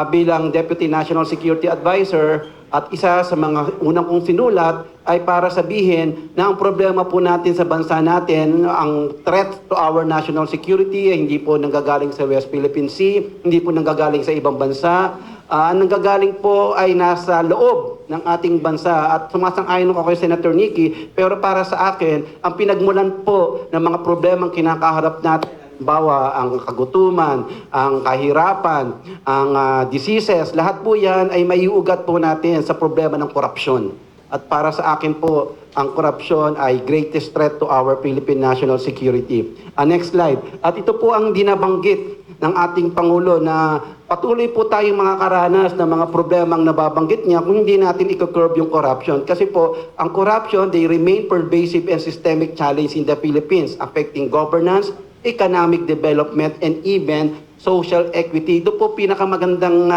bilang Deputy National Security Advisor at isa sa mga unang kong sinulat ay para sabihin na ang problema po natin sa bansa natin, ang threat to our national security ay hindi po nanggagaling sa West Philippine Sea, hindi po nanggagaling sa ibang bansa, nanggagaling po ay nasa loob ng ating bansa at sumasang-ayon ako kay Senator Nicky, pero para sa akin, ang pinagmulan po ng mga problemang kinakaharap natin, bawa ang kagutuman, ang kahirapan, ang diseases, lahat po yan ay maiugat po natin sa problema ng korupsyon. At para sa akin po, ang korupsyon ay greatest threat to our Philippine national security. Next slide. At ito po ang dinabanggit ng ating Pangulo na patuloy po tayong mga karanas ng mga problemang nababanggit niya kung hindi natin i-curb yung corruption. Kasi po, ang corruption, they remain pervasive and systemic challenge in the Philippines, affecting governance, economic development, and even social equity. Ito po pinakamagandang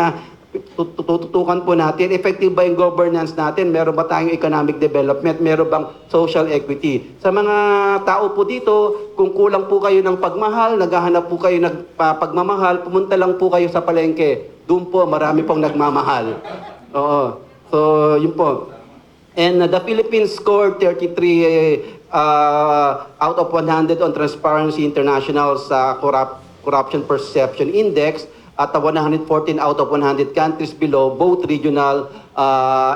tututukan po natin, effective ba yung governance natin? Meron ba tayong economic development? Meron bang social equity? Sa mga tao po dito, kung kulang po kayo ng pagmahal, naghahanap po kayo ng pagmamahal, pumunta lang po kayo sa palengke. Doon po, marami pong nagmamahal. Oo. So, yun po. And the Philippines scored 33 out of 100 on Transparency International's Corruption Perception Index. at 114 out of 100 countries below both regional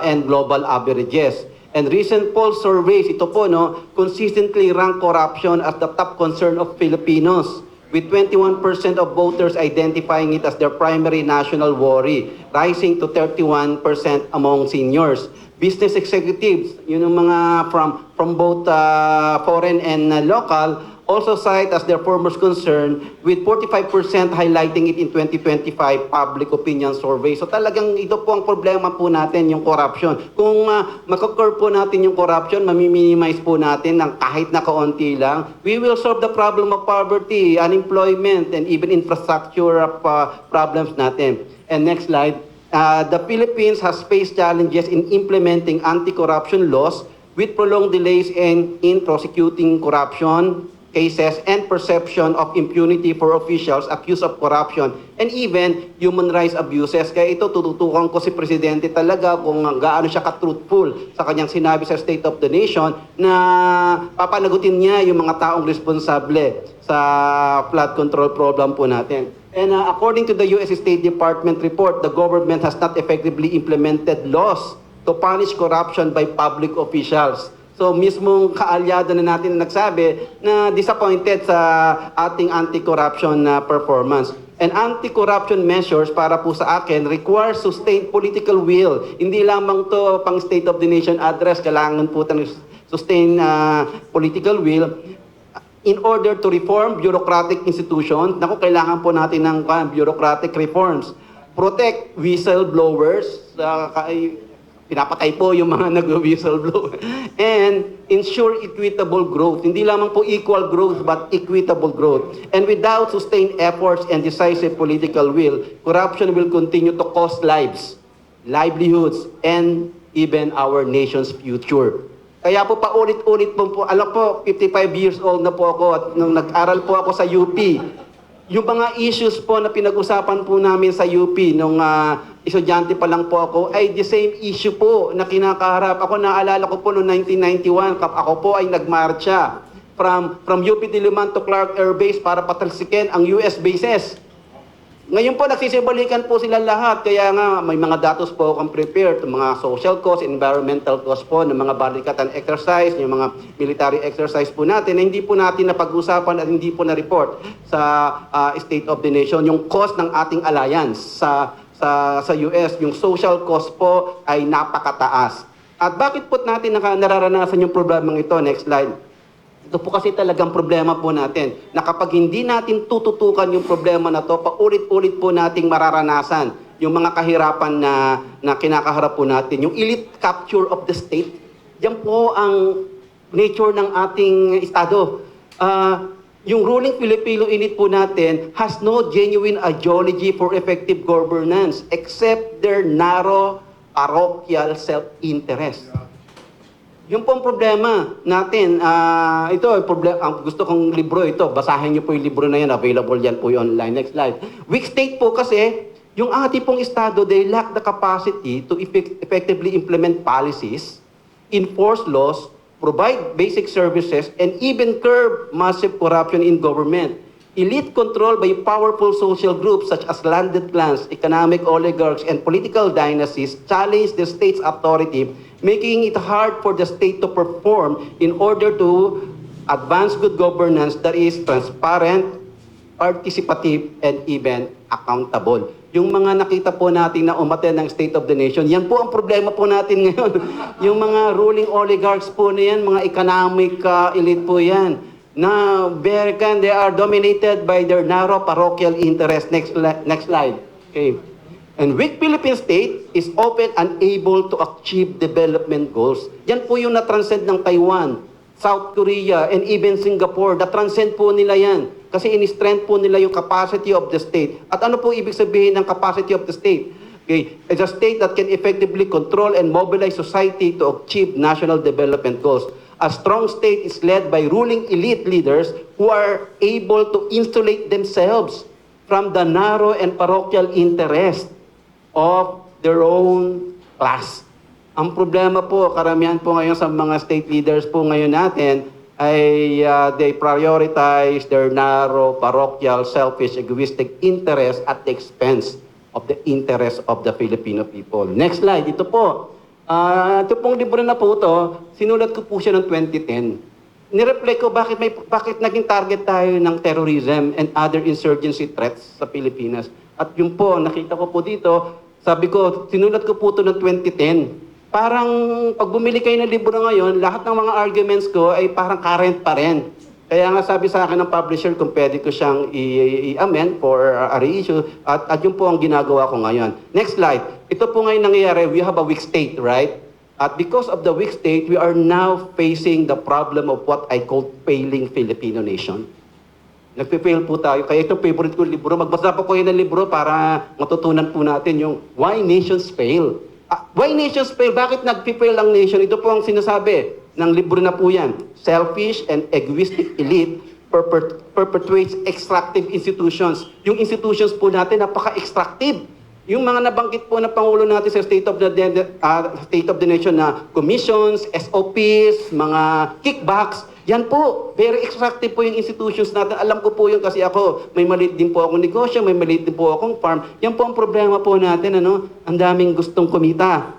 and global averages. And recent poll surveys, ito po, no, consistently rank corruption as the top concern of Filipinos, with 21% of voters identifying it as their primary national worry, rising to 31% among seniors. Business executives, yun ang mga from both foreign and local, also cite as their foremost concern, with 45% highlighting it in 2025 public opinion survey. So talagang ito po ang problema po natin, yung corruption. Kung makakurb po natin yung corruption, mamiminimize po natin ng kahit na kaunti lang, we will solve the problem of poverty, unemployment, and even infrastructure problems natin. And next slide. The Philippines has faced challenges in implementing anti-corruption laws with prolonged delays in prosecuting corruption cases and perception of impunity for officials accused of corruption and even human rights abuses. Kaya ito, tututukan ko si Presidente talaga kung gaano siya ka-truthful sa kanyang sinabi sa State of the Nation na papanagutin niya yung mga taong responsable sa flood control program po natin. And according to the U.S. State Department report, the government has not effectively implemented laws to punish corruption by public officials. So mismong kaalyado na natin na nagsabi na disappointed sa ating anti-corruption performance. And anti-corruption measures para po sa akin require sustained political will. Hindi lamang to pang State of the Nation address, kailangan po ng sustained political will in order to reform bureaucratic institutions. Naku, kailangan po natin ng bureaucratic reforms. Protect whistleblowers, pinapatay po yung mga nag-whistleblow. And ensure equitable growth. Hindi lamang po equal growth, but equitable growth. And without sustained efforts and decisive political will, corruption will continue to cost lives, livelihoods, and even our nation's future. Kaya po paulit-ulit po, alam po, 55 years old na po ako at nung nag-aral po ako sa UP, yung mga issues po na pinag-usapan po namin sa UP nung estudyante pa lang po ako ay the same issue po na kinakaharap. Ako naalala ko po noong 1991, ako po ay nagmarcha from UP Diliman to Clark Air Base para patalsikin ang US bases. Ngayon po nagsisibalikan po sila lahat, kaya nga may mga datos po akong prepared, mga social cost, environmental cost po, ng mga barikatan exercise, yung mga military exercise po natin, na hindi po natin napag-usapan at hindi po na-report sa State of the Nation, yung cost ng ating alliance sa US, yung social cost po ay napakataas. At bakit po natin nararanasan yung problemang ito? Next slide. Ito po kasi talagang problema po natin, na kapag hindi natin tututukan yung problema na to, paulit-ulit po nating mararanasan yung mga kahirapan na kinakaharap po natin. Yung elite capture of the state, yan po ang nature ng ating estado. Yung ruling Filipino elite po natin has no genuine ideology for effective governance except their narrow parochial self-interest. Yung pong problema natin, ito, ang gusto kong libro ito, basahin niyo po yung libro na yan, available yan po yung online. Next slide. Weak state po kasi, yung ating pong estado, they lack the capacity to effectively implement policies, enforce laws, provide basic services, and even curb massive corruption in government. Elite control by powerful social groups such as landed clans, economic oligarchs, and political dynasties challenge the state's authority, making it hard for the state to perform in order to advance good governance that is transparent, participative, and even accountable. Yung mga nakita po natin na umaten ng State of the Nation, yan po ang problema po natin ngayon. Yung mga ruling oligarchs po na yan, mga economic elite po yan, na they are dominated by their narrow parochial interest. Next slide. Okay. And weak Philippine state is often unable to achieve development goals. Yan po yung na-transcend ng Taiwan, South Korea, and even Singapore. Na-transcend po nila yan. Kasi in-strength po nila yung capacity of the state. At ano po ibig sabihin ng capacity of the state? Okay. It's a state that can effectively control and mobilize society to achieve national development goals. A strong state is led by ruling elite leaders who are able to insulate themselves from the narrow and parochial interest of their own class. Ang problema po, karamihan po ngayon sa mga state leaders po ngayon natin ay they prioritize their narrow, parochial, selfish, egoistic interest at the expense of the interest of the Filipino people. Next slide, ito po. Ito pong libro na po ito, sinulat ko po siya noong 2010. Nireflect ko bakit naging target tayo ng terrorism and other insurgency threats sa Pilipinas. At yun po, nakita ko po dito, sabi ko, sinulat ko po ito noong 2010. Parang pag bumili kayo ng libro ngayon, lahat ng mga arguments ko ay parang current pa rin. Kaya nga sabi sa akin ng publisher kung pwede ko siyang i-amend for a reissue at yun po ang ginagawa ko ngayon. Next slide. Ito po ngayon nangyayari, we have a weak state, right? At because of the weak state, we are now facing the problem of what I call failing Filipino nation. Nagpe-fail po tayo. Kaya ito favorite ko libro. Magbasa po kayo ng libro para matutunan po natin yung Why Nations Fail. Why nations fail? Bakit nag-fail ang nation? Ito po ang sinasabi ng libro na po yan. Selfish and egoistic elite perpetuates extractive institutions. Yung institutions po natin, napaka-extractive. Yung mga nabanggit po na Pangulo natin sa State of the Nation na commissions, SOPs, mga kickbacks, yan po, very extractive po yung institutions natin. Alam ko po yun kasi ako, may maliit din po akong negosyo, may maliit din po akong farm. Yan po ang problema po natin, ang daming gustong kumita.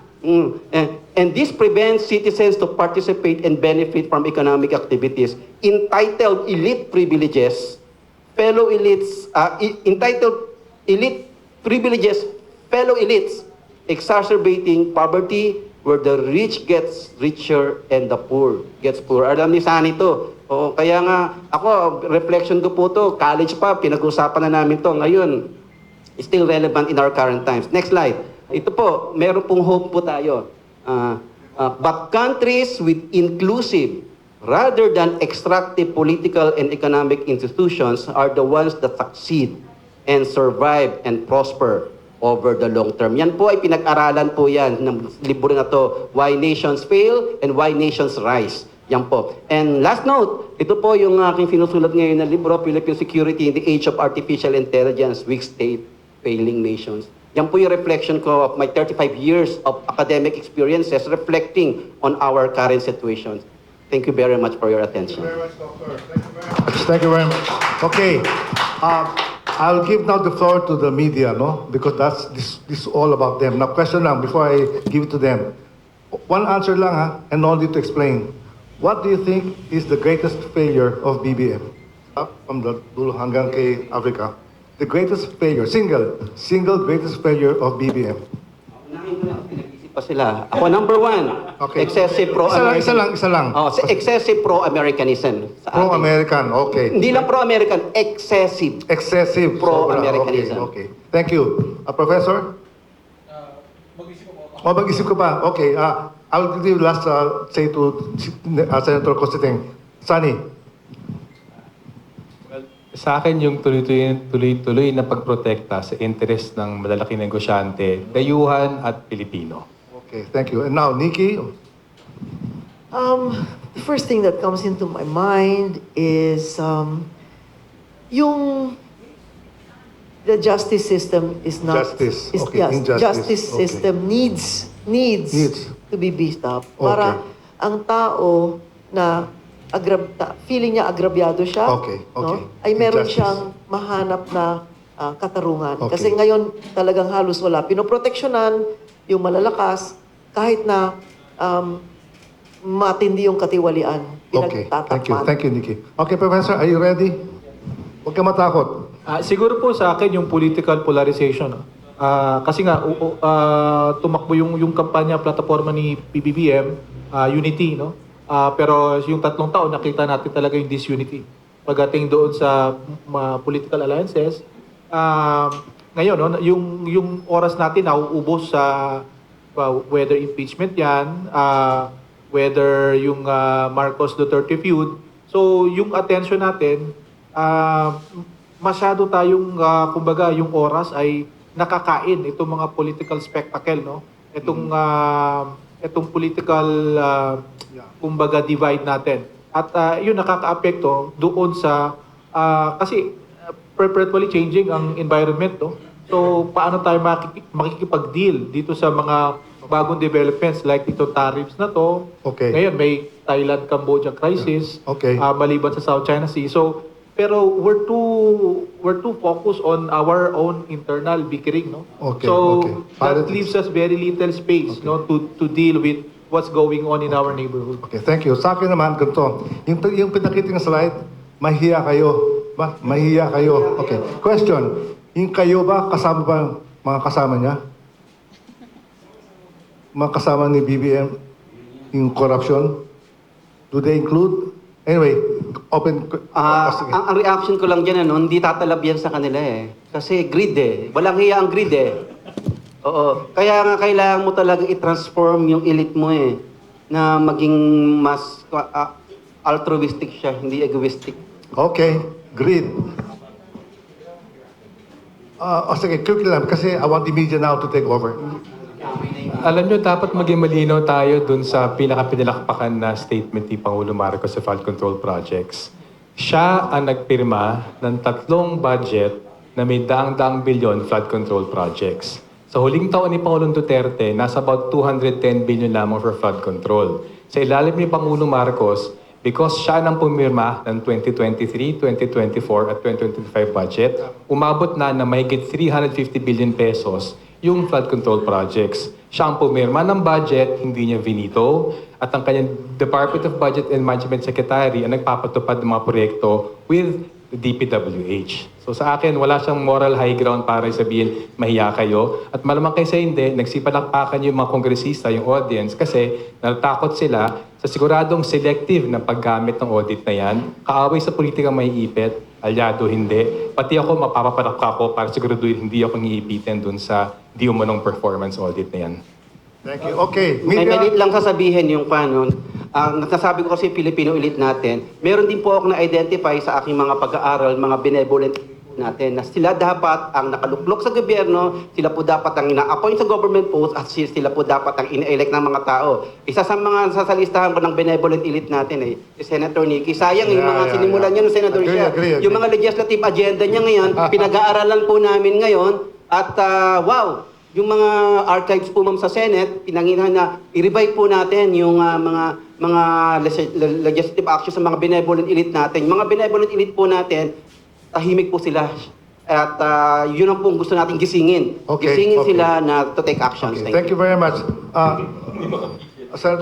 And this prevents citizens to participate and benefit from economic activities. Entitled elite privileges, fellow elites, entitled elite privileges, fellow elites, exacerbating poverty, where the rich gets richer and the poor gets poor. Alam ni Sani to. Kaya nga, ako, reflection ko po to, college pa, pinag-usapan na namin to. Ngayon, still relevant in our current times. Next slide. Ito po, meron pong hope po tayo. But countries with inclusive, rather than extractive political and economic institutions are the ones that succeed and survive and prosper over the long term. Yan po ay pinag-aralan po yan ng libro na to, Why Nations Fail and Why Nations Rise. Yan po. And last note, ito po yung aking sinusulat ngayon na libro, Philippine Security in the Age of Artificial Intelligence, Weak State, Failing Nations. Yan po yung reflection ko of my 35 years of academic experiences reflecting on our current situations. Thank you very much for your attention. Thank you very much, Doctor. Thank you very much. Okay. I'll give now the floor to the media, no? Because this is all about them. Now, question lang before I give it to them. One answer lang, ha? And no need to explain. What do you think is the greatest failure of BBM? Up from the dulo hanggang kay Africa. The greatest failure, single greatest failure of BBM. Pa sila. Ako number one, Okay. excessive pro-American. Isa lang. Excessive pro-Americanism. sa atin. Pro-American, okay. Hindi lang pro-American, excessive. Excessive. Pro-Americanism. Okay. Thank you. Professor? Mag-isip ko pa. Okay. I'll give you last say to Senator Cositeng. Sunny. Sa akin, yung tuloy-tuloy na pagprotekta sa interest ng malalaking negosyante, dayuhan at Pilipino. Okay, thank you. And now, Nikki? The first thing that comes into my mind is the justice system is not Justice. is Okay, yes, injustice. justice Okay. system needs to be beefed up para Okay. ang tao na feeling niya agrabyado siya, Okay, no? Ay meron Injustice. siyang mahanap na katarungan. Okay. Kasi ngayon talagang halos wala. Pinoproteksyonan yung malalakas kahit na matindi yung katiwalian. Okay, Pinagtatakpan. thank you, Nikki. Okay, Professor, are you ready? Huwag ka matakot. Siguro po sa akin yung political polarization. Kasi nga tumakbo yung kampanya plataforma ni PBBM, Unity, no? Pero yung 3 taon nakita natin talaga yung disunity. Pagdating doon sa political alliances, ngayon no, yung oras natin nauubos sa whether impeachment 'yan, whether yung Marcos Duterte feud. So yung attention natin masyado tayong kumbaga yung oras ay nakakain itong mga political spectacle, no? Itong political kumbaga divide natin. At yun nakakaapekto doon sa kasi perpetually changing ang environment, no? So paano tayo makikipag-deal dito sa mga bagong developments like ito tariffs na to. Okay. Ngayon may Thailand-Cambodia crisis. Okay. Maliban sa South China Sea. So, pero we're too focused on our own internal bickering, no? Okay, So okay. that Politics. leaves us very little space, no, to deal with what's going on in our neighborhood. Okay, thank you. Sa akin naman, ganito. Yung pinakita ng slide, mahiya kayo. Ba? Mahiya kayo. Okay. Question. Yung kayo ba, kasama ba mga kasama niya? Mga kasama ni BBM? Yung corruption? Do they include? Anyway, open. Sige. Ang reaction ko lang dyan, hindi tatalab yan sa kanila eh. Kasi greed eh. Walang hiya ang greed eh. Oo. Kaya nga kailangan mo talagang i-transform yung elite mo eh. Na maging mas altruistic siya, hindi egoistic. Okay, great. Sige, quickly lang, kasi I want the media now to take over. Alam nyo, dapat maging malinaw tayo dun sa pinakapinalakpakan na statement ni Pangulo Marcos sa flood control projects. Siya ang nagpirma ng 3 budget na may daang-daang bilyon flood control projects. Sa huling taon ni Pangulong Duterte, nasa about 210 billion lamang for flood control. Sa ilalim ni Pangulo Marcos, because siya nang pumirma ng 2023, 2024 at 2025 budget, umabot na mahigit 350 billion pesos yung flood control projects. Siya ang pumirma ng budget, hindi niya vinito, at ang kanyang Department of Budget and Management Secretary ang nagpapatupad ng mga proyekto with the DPWH. So sa akin, wala siyang moral high ground para sabihin, mahiya kayo. At malamang kayo sa hindi, nagsipalakpakan yung mga kongresista, yung audience, kasi natatakot sila sa siguradong selective na paggamit ng audit na yan. Kaaway sa politikang may ipit, alyado hindi. Pati ako, mapapapalakpa ko para siguraduhin hindi ako ngiipitin dun sa di umanong performance audit na yan. Thank you. Okay, May media. malit lang sasabihin yung paano. Ang nasasabi ko kasi Filipino elite natin, meron din po ako na-identify sa aking mga pag-aaral, mga benevolent natin, na sila dapat ang nakaluklok sa gobyerno, sila po dapat ang ina-appoint sa government post, at sila po dapat ang ina-elect ng mga tao. Isa sa mga sasalistahan ko ng benevolent elite natin si Senator Nicky. Sayang yung mga sinimulan niya ng senador Agree, siya. agree. Yung mga legislative agenda niya ngayon, pinag-aaralan po namin ngayon, at wow, yung mga archives po ma'am sa Senate, pinanginahan na i-revive po natin yung mga legislative action sa mga benevolent elite natin. Yung mga benevolent elite po natin, tahimik po sila. At yun ang pong gusto natin gisingin. Okay, Gisingin okay. sila na to take actions. Okay, thank you very much. Senator